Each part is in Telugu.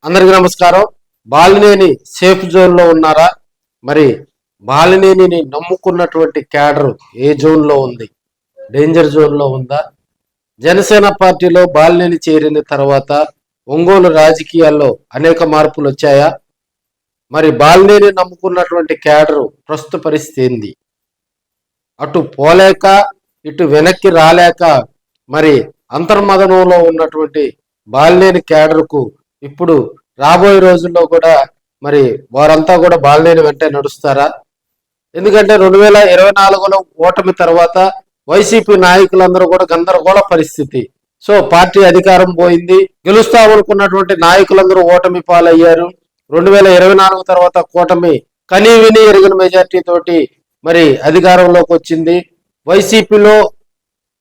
అందరికీ నమస్కారం. బాలినేని సేఫ్ జోన్ లో ఉన్నారా? మరి బాలినేనిని నమ్ముకున్నటువంటి క్యాడర్ ఏ జోన్ లో ఉంది? డేంజర్ జోన్ లో ఉందా? జనసేన పార్టీలో బాలినేని చేరిన తర్వాత ఒంగోలు రాజకీయాల్లో అనేక మార్పులు వచ్చాయా? మరి బాలినేని నమ్ముకున్నటువంటి క్యాడర్ ప్రస్తుత పరిస్థితి ఏంది? అటు పోలేక ఇటు వెనక్కి రాలేక మరి అంతర్మదనంలో ఉన్నటువంటి బాలినేని క్యాడర్కు ఇప్పుడు రాబోయే రోజుల్లో కూడా మరి వారంతా కూడా బాలినేని వెంటే నడుస్తారా? ఎందుకంటే 2024లో ఓటమి తర్వాత వైసీపీ నాయకులందరూ కూడా గందరగోళ పరిస్థితి. సో పార్టీ అధికారం పోయింది, గెలుస్తామనుకున్నటువంటి నాయకులందరూ ఓటమి పాలయ్యారు. 2024 తర్వాత కూటమి కనీ విని ఎరిగిన మెజార్టీ తోటి మరి అధికారంలోకి వచ్చింది. వైసీపీలో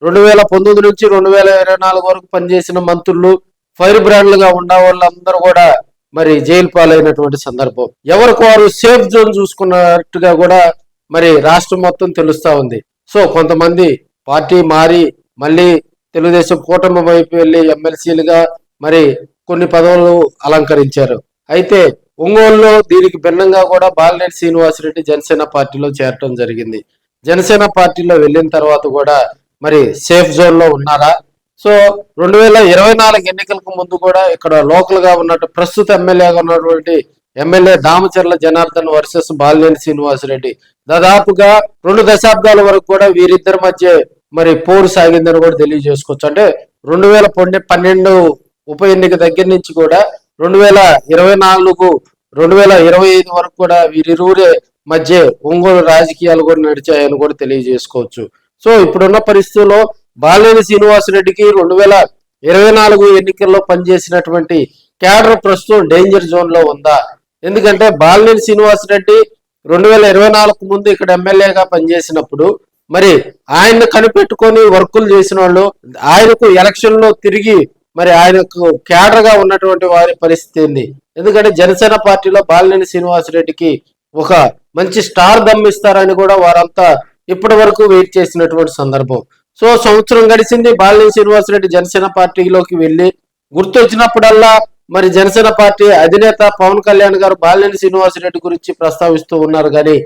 2019 నుంచి 2024 వరకు పనిచేసిన మంత్రులు ఫైర్ బ్రాండ్లుగా ఉన్న వాళ్ళందరూ కూడా మరి జైలు పాలైనటువంటి సందర్భం. ఎవరికి వారు సేఫ్ జోన్ చూసుకున్నట్టుగా కూడా మరి రాష్ట్రం మొత్తం తెలుస్తా ఉంది. సో కొంతమంది పార్టీ మారి మళ్ళీ తెలుగుదేశం కూటమి వైపు వెళ్ళి ఎమ్మెల్సీలుగా మరి కొన్ని పదవులు అలంకరించారు. అయితే ఒంగోలులో దీనికి భిన్నంగా కూడా బాలినేని శ్రీనివాసరెడ్డి జనసేన పార్టీలో చేరటం జరిగింది. జనసేన పార్టీలో వెళ్ళిన తర్వాత కూడా మరి సేఫ్ జోన్ లో ఉన్నారా? సో 2024 ఎన్నికలకు ముందు కూడా ఇక్కడ లోకల్ గా ఉన్నట్టు ప్రస్తుత ఎమ్మెల్యేగా ఉన్నటువంటి ఎమ్మెల్యే దామచర్ల జనార్దన్ వర్సెస్ బాలినేని శ్రీనివాసరెడ్డి దాదాపుగా 2 దశాబ్దాల వరకు కూడా వీరిద్దరి మధ్య మరి పోరు సాగిందని కూడా తెలియజేసుకోవచ్చు. అంటే 2012 ఉప ఎన్నిక దగ్గర నుంచి కూడా 2024 2025 వరకు కూడా వీరిరువురే మధ్య ఒంగోలు రాజకీయాలు కూడా నడిచాయని కూడా తెలియజేసుకోవచ్చు. సో ఇప్పుడున్న పరిస్థితుల్లో బాలినేని శ్రీనివాసరెడ్డికి 2024 ఎన్నికల్లో పనిచేసినటువంటి క్యాడర్ ప్రస్తుతం డేంజర్ జోన్ లో ఉందా? ఎందుకంటే బాలినేని శ్రీనివాసరెడ్డి 2024 ముందు ఇక్కడ ఎమ్మెల్యేగా పనిచేసినప్పుడు మరి ఆయన్ని కనిపెట్టుకొని వర్కులు చేసిన వాళ్ళు ఆయనకు ఎలక్షన్ లో తిరిగి మరి ఆయనకు క్యాడర్ గా ఉన్నటువంటి వారి పరిస్థితి ఏంది? ఎందుకంటే జనసేన పార్టీలో బాలినేని శ్రీనివాసరెడ్డికి ఒక మంచి స్టార్ దమ్మిస్తారని కూడా వారంతా ఇప్పటి వరకు వెయిట్ చేసినటువంటి సందర్భం. సో సంవత్సరం గడిచింది, బాలినేని శ్రీనివాసరెడ్డి జనసేన పార్టీలోకి వెళ్ళి గుర్తొచ్చినప్పుడల్లా మరి జనసేన పార్టీ అధినేత పవన్ కళ్యాణ్ గారు బాలినేని శ్రీనివాసరెడ్డి గురించి ప్రస్తావిస్తూ ఉన్నారు. కానీ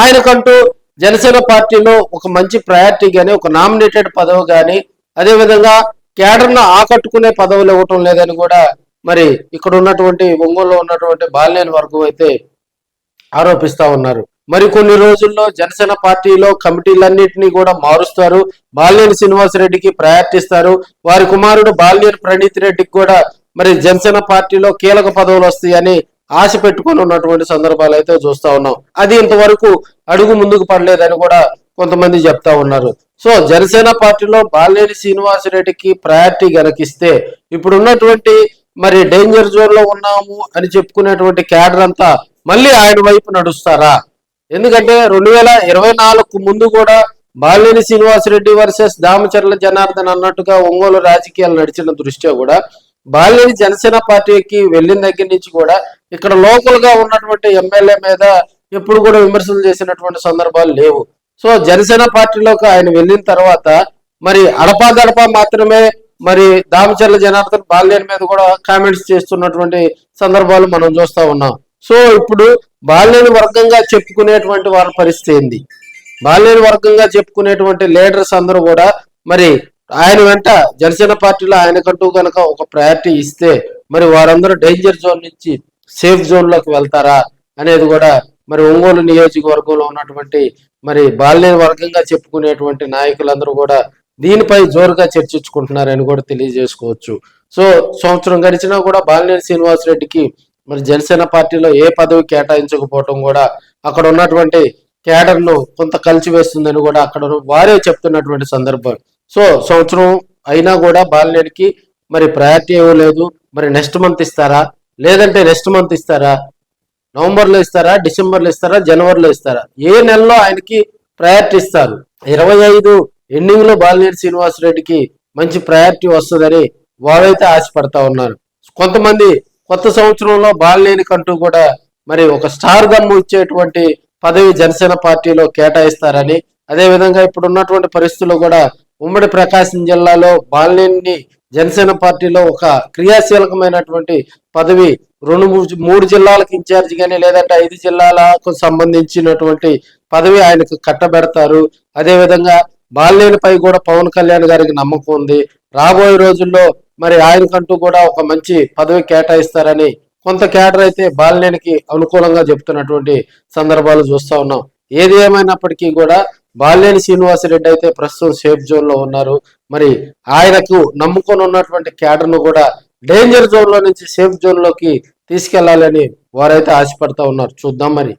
ఆయనకంటూ జనసేన పార్టీలో ఒక మంచి ప్రయారిటీ కానీ ఒక నామినేటెడ్ పదవి కానీ అదేవిధంగా క్యాడర్ను ఆకట్టుకునే పదవులు ఇవ్వటం లేదని కూడా మరి ఇక్కడ ఉన్నటువంటి ఒంగోలులో ఉన్నటువంటి బాలినేని వర్గం అయితే ఆరోపిస్తా ఉన్నారు. మరి కొన్ని రోజుల్లో జనసేన పార్టీలో కమిటీలన్నింటినీ కూడా మారుస్తారు, బాలినేని శ్రీనివాసరెడ్డికి ప్రయారిటీ ఇస్తారు. వారి కుమారుడు బాలినేని ప్రణీత్ రెడ్డికి కూడా మరి జనసేన పార్టీలో కీలక పదవులు వస్తాయని ఆశ పెట్టుకొని ఉన్నటువంటి సందర్భాలు అయితే చూస్తా ఉన్నాం. అది ఇంతవరకు అడుగు ముందుకు పడలేదని కూడా కొంతమంది చెప్తా ఉన్నారు. సో జనసేన పార్టీలో బాలినేని శ్రీనివాసరెడ్డికి ప్రయారిటీ గనకిస్తే ఇప్పుడు ఉన్నటువంటి మరి డేంజర్ జోన్ లో ఉన్నాము అని చెప్పుకునేటువంటి క్యాడర్ అంతా మళ్ళీ ఆయన వైపు నడుస్తారా? ఎందుకంటే 2024 ముందు కూడా బాలినేని శ్రీనివాసరెడ్డి వర్సెస్ దామచర్ల జనార్దన్ అన్నట్టుగా ఒంగోలు రాజకీయాలు నడిచిన దృష్ట్యా కూడా బాలినేని జనసేన పార్టీకి వెళ్ళిన దగ్గర నుంచి కూడా ఇక్కడ లోకల్ గా ఉన్నటువంటి ఎమ్మెల్యే మీద ఎప్పుడు కూడా విమర్శలు చేసినటువంటి సందర్భాలు లేవు. సో జనసేన పార్టీలోకి ఆయన వెళ్ళిన తర్వాత మరి అడపా మాత్రమే మరి దామచర్ల జనార్దన్ బాలినేని మీద కూడా కామెంట్స్ చేస్తున్నటువంటి సందర్భాలు మనం చూస్తా ఉన్నాం. సో ఇప్పుడు బాలినేని వర్గంగా చెప్పుకునేటువంటి వారి పరిస్థితి ఏంది? బాలినేని వర్గంగా చెప్పుకునేటువంటి లీడర్స్ అందరూ కూడా మరి ఆయన వెంట జనసేన పార్టీలో ఆయనకంటూ కనుక ఒక ప్రయారిటీ ఇస్తే మరి వారందరూ డేంజర్ జోన్ నుంచి సేఫ్ జోన్ లోకి వెళ్తారా అనేది కూడా మరి ఒంగోలు నియోజకవర్గంలో ఉన్నటువంటి మరి బాలినేని వర్గంగా చెప్పుకునేటువంటి నాయకులందరూ కూడా దీనిపై జోరుగా చర్చించుకుంటున్నారని కూడా తెలియజేసుకోవచ్చు. సో సంవత్సరం గడిచినా కూడా బాలినేని శ్రీనివాసరెడ్డికి మరి జనసేన పార్టీలో ఏ పదవి కేటాయించకపోవటం కూడా అక్కడ ఉన్నటువంటి క్యాడర్ ను కొంత కలిసివేస్తుందని కూడా అక్కడ వారే చెప్తున్నటువంటి సందర్భం. సో సంవత్సరం అయినా కూడా బాలినేనికి మరి ప్రయారిటీ ఇవ్వలేదు. మరి నెక్స్ట్ మంత్ ఇస్తారా, లేదంటే నెక్స్ట్ మంత్ ఇస్తారా, నవంబర్లో ఇస్తారా, డిసెంబర్లో ఇస్తారా, జనవరిలో ఇస్తారా? ఏ నెలలో ఆయనకి ప్రయారిటీ ఇస్తారు? 25 ఎండింగ్ లో బాలినేని శ్రీనివాసరెడ్డికి మంచి ప్రయారిటీ వస్తుందని వారైతే ఆశపడతా ఉన్నారు. కొంతమంది కొత్త సంవత్సరంలో బాలినేని కంటూ కూడా మరి ఒక స్టార్ దమ్ము ఇచ్చేటువంటి పదవి జనసేన పార్టీలో కేటాయిస్తారని, అదేవిధంగా ఇప్పుడు ఉన్నటువంటి పరిస్థితుల్లో కూడా ఉమ్మడి ప్రకాశం జిల్లాలో బాలినేని జనసేన పార్టీలో ఒక క్రియాశీలకమైనటువంటి పదవి మూడు జిల్లాలకు ఇన్ఛార్జ్ కానీ లేదంటే 5 జిల్లాలకు సంబంధించినటువంటి పదవి ఆయనకు కట్టబెడతారు. అదేవిధంగా బాలినేనిపై కూడా పవన్ కళ్యాణ్ గారికి నమ్మకం ఉంది. రాబోయే రోజుల్లో మరి ఆయనకంటూ కూడా ఒక మంచి పదవి కేటాయిస్తారని కొంత కేడర్ అయితే బాలినేనికి అనుకూలంగా చెప్తున్నటువంటి సందర్భాలు చూస్తా ఉన్నాం. ఏది ఏమైనప్పటికీ కూడా బాలినేని శ్రీనివాసరెడ్డి అయితే ప్రస్తుతం సేఫ్ జోన్ లో ఉన్నారు. మరి ఆయనకు నమ్ముకొని ఉన్నటువంటి కేడర్ ను కూడా డేంజర్ జోన్ లో నుంచి సేఫ్ జోన్ లోకి తీసుకెళ్లాలని వారైతే ఆశపడతా ఉన్నారు. చూద్దాం మరి.